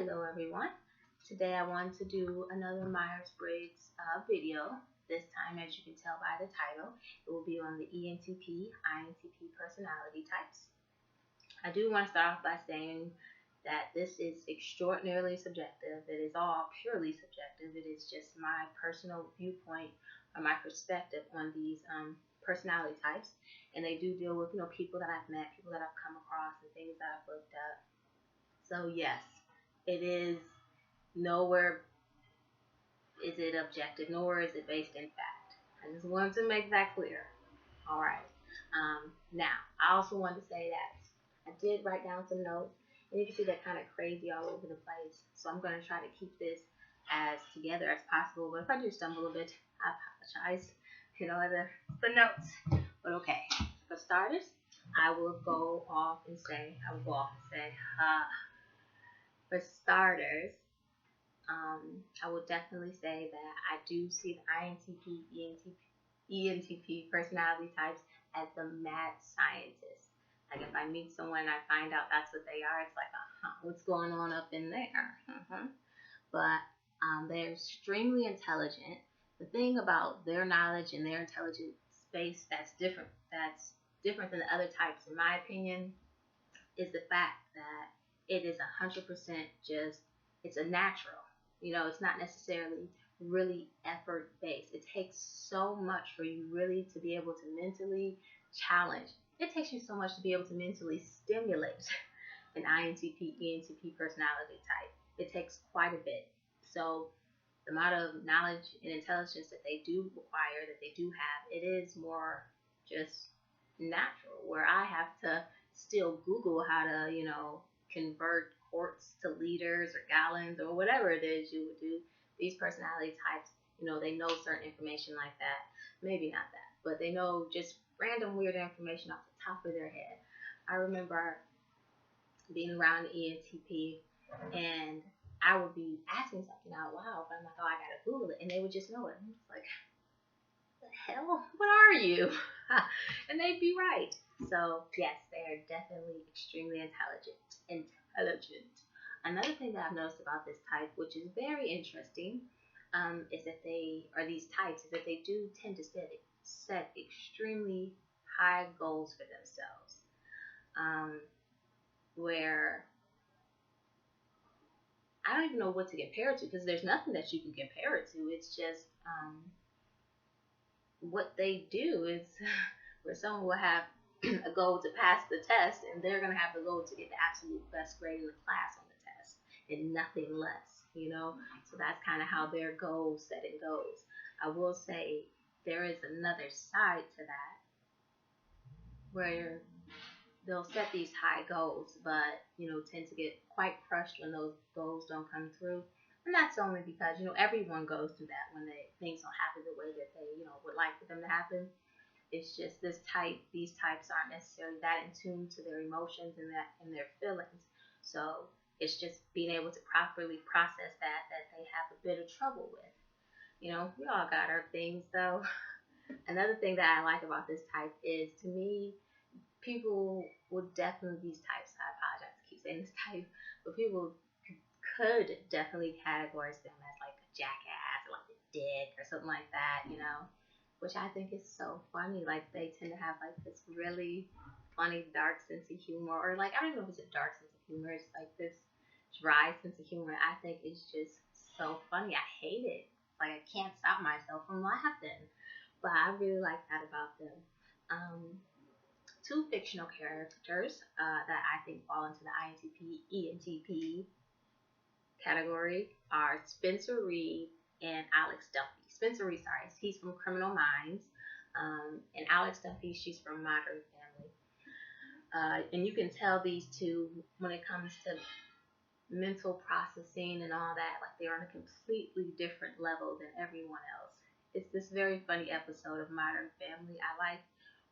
Hello everyone. Today I want to do another Myers-Briggs video. This time, as you can tell by the title, it will be on the ENTP, INTP personality types. I do want to start off by saying that this is extraordinarily subjective. It is all purely subjective. It is just my personal viewpoint or my perspective on these personality types. And they do deal with, people that I've met, people that I've come across, and things that I've looked up. So yes, it is nowhere is it objective, nor is it based in fact. I just wanted to make that clear. All right. Now, I also want to say that I did write down some notes, and you can see they're kind of crazy all over the place. So I'm going to try to keep this as together as possible. But if I do stumble a bit, I apologize. The notes. But okay, for starters, I will go off and say, for starters, I would definitely say that I do see the INTP, ENTP personality types as the mad scientists. Like if I meet someone and I find out that's what they are, it's like, what's going on up in there? But they're extremely intelligent. The thing about their knowledge and their intelligence space that's different than the other types, in my opinion, is the fact that it is 100% just, it's a natural. It's not necessarily really effort based. It takes so much for you really to be able to mentally challenge. It takes you so much to be able to mentally stimulate an INTP, ENTP personality type. It takes quite a bit. So the amount of knowledge and intelligence that they do require, that they do have, it is more just natural, where I have to still Google how to, convert quarts to liters or gallons or whatever it is you would do. These personality types, they know certain information like that. Maybe not that, but they know just random weird information off the top of their head. I remember being around the ENTP and I would be asking something out loud, but I'm like, I gotta Google it, and they would just know it. And it's like, the hell? What are you? And they'd be right. So yes, they are definitely extremely intelligent. Another thing that I've noticed about this type, which is very interesting, is that they do tend to set extremely high goals for themselves. Where I don't even know what to compare it to, because there's nothing that you can compare it to. It's just what they do is where someone will have a goal to pass the test, and they're going to have the goal to get the absolute best grade in the class on the test, and nothing less, So that's kind of how their goal setting goes. I will say there is another side to that, where they'll set these high goals, but, tend to get quite crushed when those goals don't come through. And that's only because, everyone goes through that when things don't happen the way that they, would like for them to happen. It's just these types aren't necessarily that in tune to their emotions and their feelings. So it's just being able to properly process that they have a bit of trouble with. We all got our things though. Another thing that I like about this type is, to me, people would definitely, these types, I apologize to keep saying this type, but people could definitely categorize them as like a jackass or like a dick or something like that, which I think is so funny. Like, they tend to have like this really funny, dark sense of humor, or like, I don't know if it's a dark sense of humor, it's like this dry sense of humor. I think it's just so funny. I hate it. Like, I can't stop myself from laughing, but I really like that about them. Two fictional characters that I think fall into the INTP, ENTP category are Spencer Reid and Alex Duffy. Spencer Reid, he's from Criminal Minds, and Alex Duffy, she's from Modern Family. And you can tell these two, when it comes to mental processing and all that, like, they're on a completely different level than everyone else. It's this very funny episode of Modern Family I like,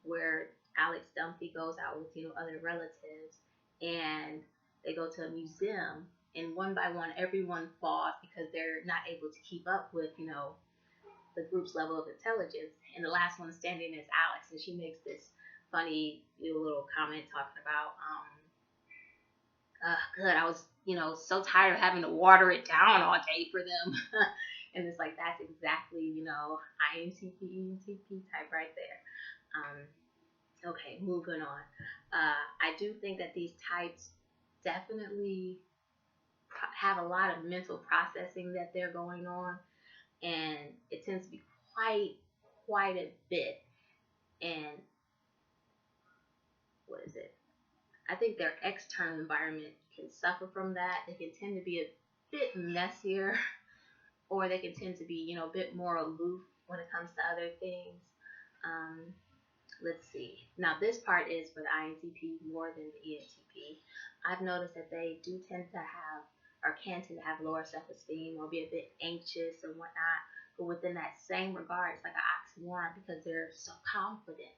where Alex Duffy goes out with, other relatives, and they go to a museum, and one by one, everyone falls because they're not able to keep up with, the group's level of intelligence. And the last one standing is Alex, and she makes this funny little comment talking about, I was so tired of having to water it down all day for them. And it's like, that's exactly, INTP, ENTP type right there. Okay, moving on. I do think that these types definitely have a lot of mental processing that they're going on, and it tends to be quite a bit. And what is it? I think their external environment can suffer from that. They can tend to be a bit messier, or they can tend to be, a bit more aloof when it comes to other things. Um, let's see. Now, this part is for the INTP more than the ENTP. I've noticed that they do tend to have, or can tend to have, lower self-esteem or be a bit anxious and whatnot. But within that same regard, it's like an oxymoron because they're so confident.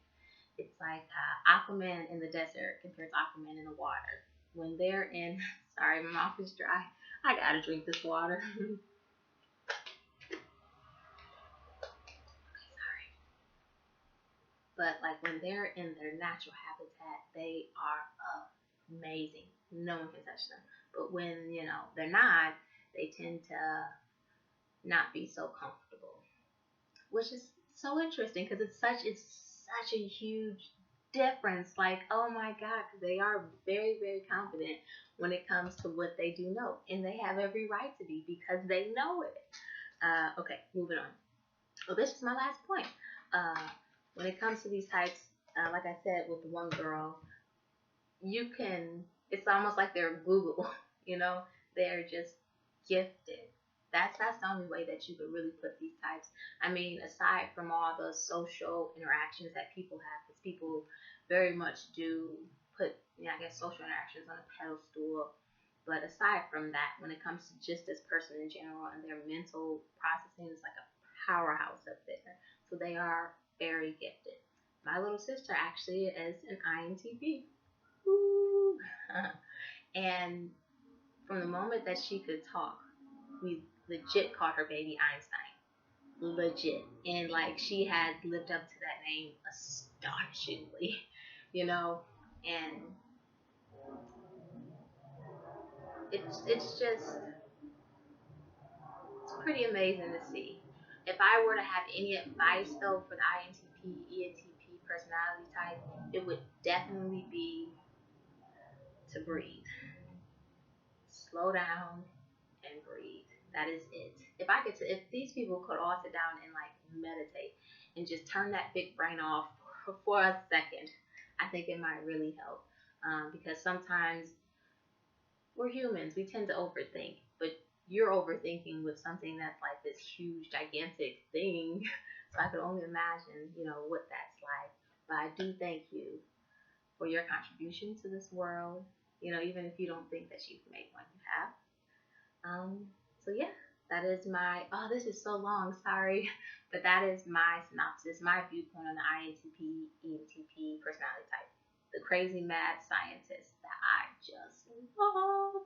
It's like Aquaman in the desert compared to Aquaman in the water. When they're in, sorry, my mouth is dry. I gotta drink this water. But like when they're in their natural habitat, they are amazing. No one can touch them. But when, they're not, they tend to not be so comfortable, which is so interesting because it's such a huge difference. Like, oh my God, they are very, very confident when it comes to what they do know. And they have every right to be because they know it. Okay, moving on. Well, this is my last point. When it comes to these types, like I said with the one girl, it's almost like they're Google, you know, they're just gifted. That's the only way that you could really put these types. I mean, aside from all the social interactions that people have, because people very much do put, I guess, social interactions on a pedestal. But aside from that, when it comes to just this person in general and their mental processing, is like a powerhouse up there. So they are very gifted. My little sister actually is an INTP. Woo. And from the moment that she could talk, we legit called her baby Einstein. Legit. And like she had lived up to that name astonishingly, you know? And it's pretty amazing to see. If I were to have any advice though for the INTP, ENTP personality type, it would definitely be to breathe. Slow down and breathe. That is it. If these people could all sit down and like meditate and just turn that big brain off for a second, I think it might really help. Because sometimes we're humans, we tend to overthink, but you're overthinking with something that's like this huge, gigantic thing. So I could only imagine, what that's like. But I do thank you for your contribution to this world. Even if you don't think that you've made one, you have. So yeah, that is my. Oh, this is so long. Sorry, but that is my synopsis, my viewpoint on the INTP ENTP personality type, the crazy mad scientist that I just love.